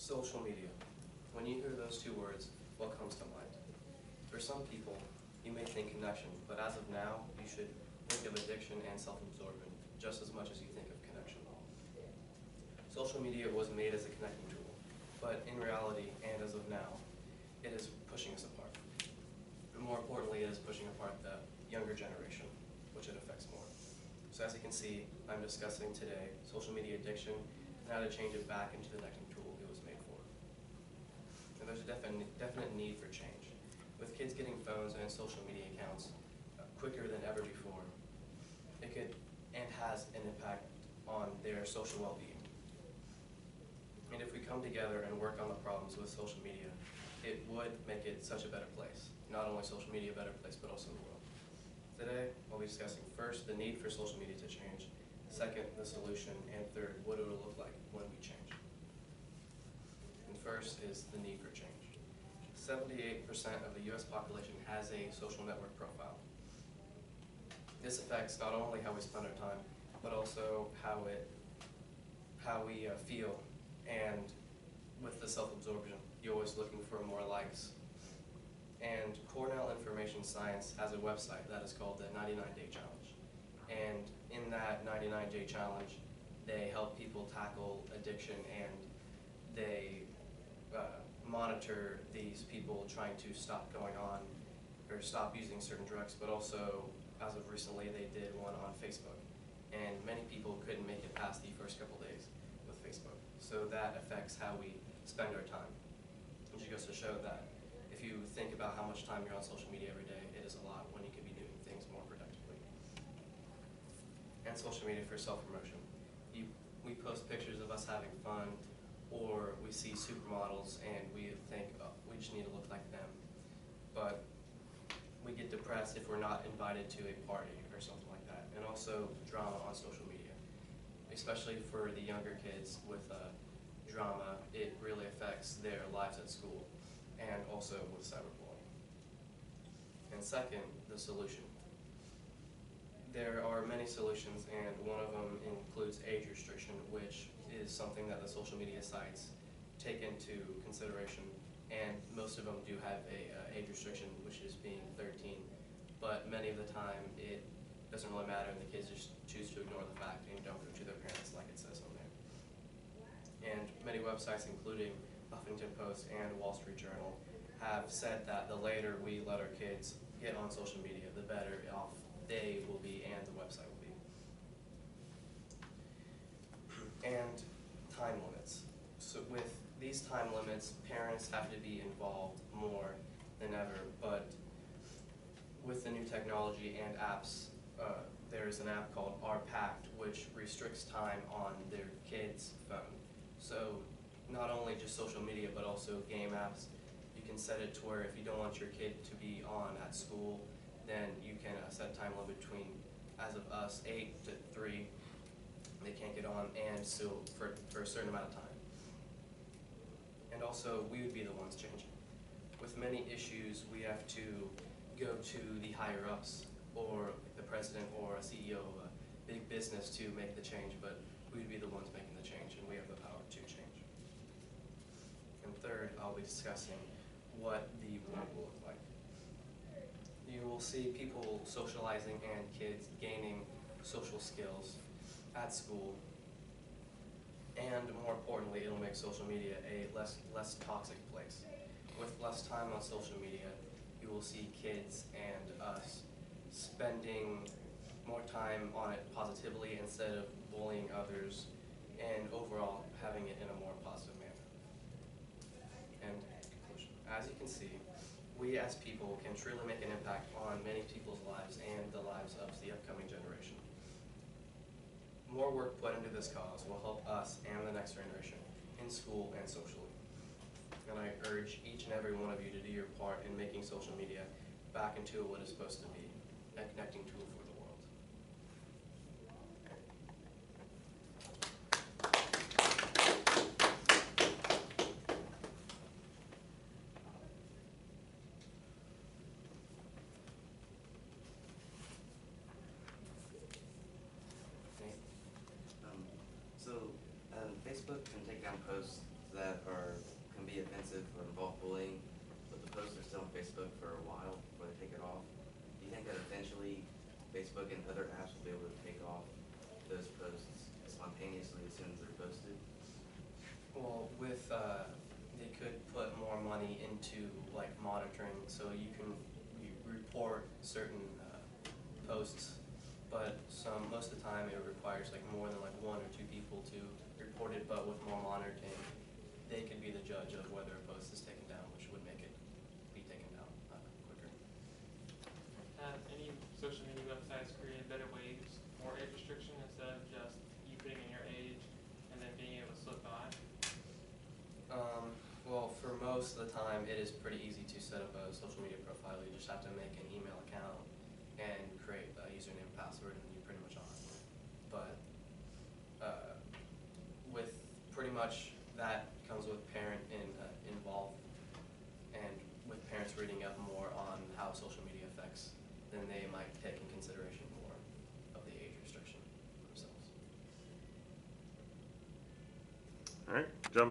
Social media. When you hear those two words, what comes to mind? For some people, you may think connection, but as of now, you should think of addiction and self-absorbment just as much as you think of connection. Social media was made as a connecting tool, but in reality, and as of now, it is pushing us apart. But more importantly, it is pushing apart the younger generation, which it affects more. So as you can see, I'm discussing today social media addiction and how to change it back into the connecting tool it was made for. And there's a definite need for change. With kids getting phones and social media accounts quicker than ever before, it could and has an impact on their social well-being. And if we come together and work on the problems with social media, it would make it such a better place. Not only social media a better place, but also the world. Today, I'll be discussing first, the need for social media to change, second, the solution, and third, what it will look like when we change. And first is the need for change. 78% of the US population has a social network profile. This affects not only how we spend our time, but also how we feel. And with the self-absorption, you're always looking for more likes. And Cornell Information Science has a website that is called the 99-Day Challenge. And in that 99-Day Challenge, they help people tackle addiction, and they monitor these people trying to stop going on or stop using certain drugs, but also, as of recently, they did one on Facebook. And many people couldn't make it past the first couple days with Facebook. So that affects how we spend our time. Which goes to show that if you think about how much time you're on social media every day, it is a lot when you could be doing things more productively. And social media for self-promotion. We post pictures of us having fun, or we see supermodels and we think, oh, we just need to look like them. But we get depressed if we're not invited to a party or something like that. And also drama on social media, especially for the younger kids with drama, it really affects their lives at school and also with cyberbullying. And second, the solution. There are many solutions, and one of them includes age restriction, which is something that the social media sites take into consideration, and most of them do have a age restriction, which is being 13, but many of the time it doesn't really matter, and the kids just choose to ignore the fact and don't go to their parents like it says on there. And many websites, including Huffington Post and Wall Street Journal, have said that the later we let our kids get on social media, the better off they will be and the website will be. And time limits. So with these time limits, parents have to be involved more than ever, but with the new technology and apps, there's an app called RPact, which restricts time on their kid's phone. So not only just social media, but also game apps. You can set it to where if you don't want your kid to be on at school, then you can set a time limit between, as of us, 8 to 3. They can't get on, and so for a certain amount of time. And also, we would be the ones changing. With many issues, we have to go to the higher-ups, or the president, or a CEO of a big business to make the change, but we would be the ones making the change, and we have the power to change. And third, I'll be discussing what the world will look like. You will see people socializing and kids gaining social skills at school, and more importantly, it'll make social media a less toxic place. With less time on social media, you will see kids and us spending more time on it positively instead of bullying others, and overall having it in a more positive manner. And conclusion, as you can see, we as people can truly make an impact on many people's lives and the lives of the upcoming generation. More work put into this cause will help us and the next generation in school and socially. And I urge each and every one of you to do your part in making social media back into what it's supposed to be, a connecting tool for the world. Facebook can take down posts that can be offensive or involve bullying, but the posts are still on Facebook for a while before they take it off. Do you think that eventually Facebook and other apps will be able to take off those posts spontaneously as soon as they're posted? Well, they could put more money into like monitoring, so you can report certain posts, but most of the time it requires like more than like one or two people to report it. But with more monitoring, they could be the judge of whether a post is taken down, which would make it be taken down quicker. Have any social media websites created better ways for age restriction instead of just you putting in your age and then being able to slip by? Well, for most of the time, it is pretty easy to set up a social media profile. You just have to make an email account and create a username and password, and you're pretty much on. But with pretty much that comes with parent involved, and with parents reading up more on how social media affects, then they might take in consideration more of the age restriction themselves. All right, jump.